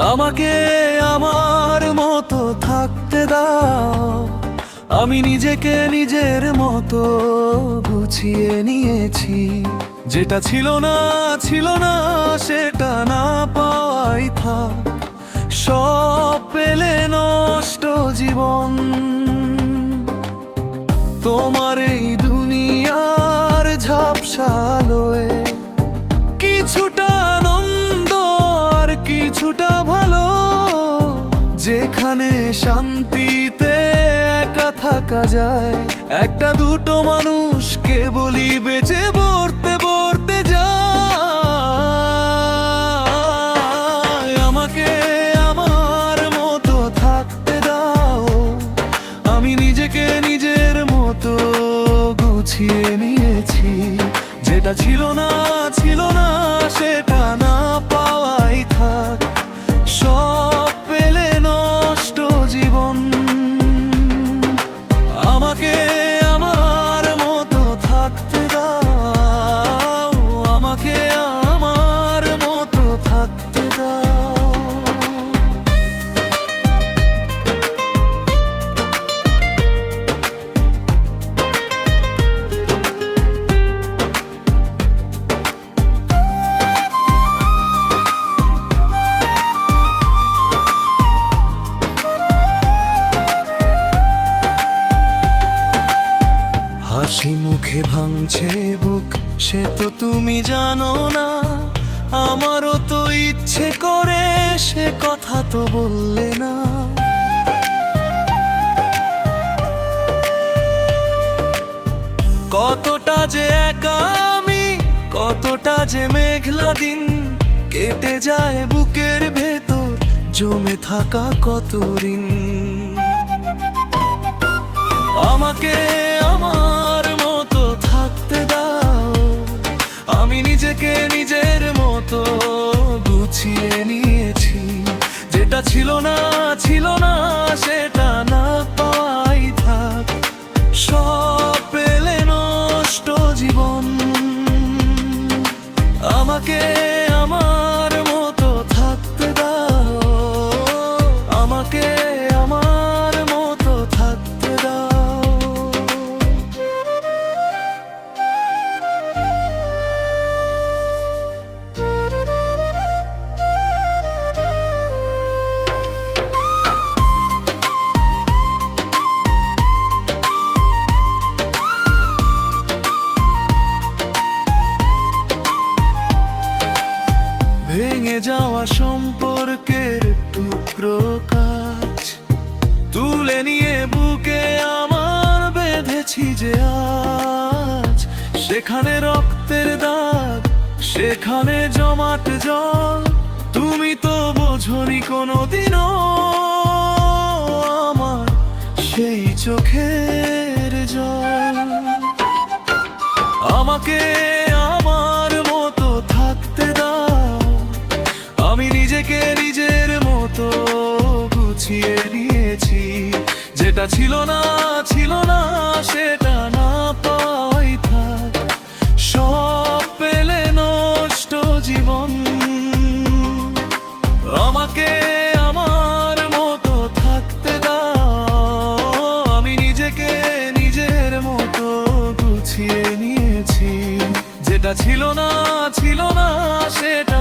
আমাকে আমার মতো থাকতে দাও, আমি নিজেকে নিজের মতো গুছিয়ে নিয়েছি। যেটা ছিল না সেটা না পাওয়াই থাক, সব পেলে নষ্ট জীবন। তোমার এই দুনিয়ার ঝাপসালোয় কিছুটা আনন্দ আর কিছুটা ভালো, যেখানে শান্তিতে একা থাকা যায়। একটা দুটো মানুষকে বলি বেঁচে পড়তে পড়তে যায়। আমাকে আমার মতো থাকতে দাও, আমি নিজেকে নিজের মতো গুছিয়ে নিয়েছি। যেটা ছিল না সেটা না পাওয়াই থাক, সব পেলে নষ্ট জীবন। আমাকে আমার মতো থাকতে দাও, আমাকে আমার মতো থাকতে দাও। হাসি মুখে ভাঙছে বুক, সে তো তুমি জানো না। আমারও তো ইচ্ছে করে, সে কথা তো বললে না। কতটা যে একা আমি, কতটা যে মেঘলা দিন, কেটে যায় বুকের ভেতর জমে থাকা কত ঋণ। আমাকে আমার মতো থাকতে দাও, আমি নিজেকে নিজের মতো গুছিয়ে নিয়েছি। যেটা ছিল না সেটা না পাওয়াই থাক, সব পেলে নষ্ট জীবন। আমাকে আমার মতো থাকতে দাও, আমাকে আমার মতো থাকতে দাও। ভেঙে যাওয়া সম্পর্কের টুকরো কাজ তুলে নিয়ে বুকে আমার বেঁধেছি যে আজ। সেখানে রক্তের দাগ, সেখানে জমাট জল, তুমি তো বোঝনি কোনোদিনও আমার সেই চোখের জল। আমাকে আমার মতো থাকতে দাও, আমি নিজেকে নিজের মতো গুছিয়ে নিয়েছি। যেটা ছিল না সেটা না পাওয়াই থাক, সব পেলে নষ্ট জীবন। আমাকে আমার মতো থাকতে দাও, আমি নিজেকে নিজের মতো গুছিয়ে নিয়েছি। যেটা ছিল না সেটা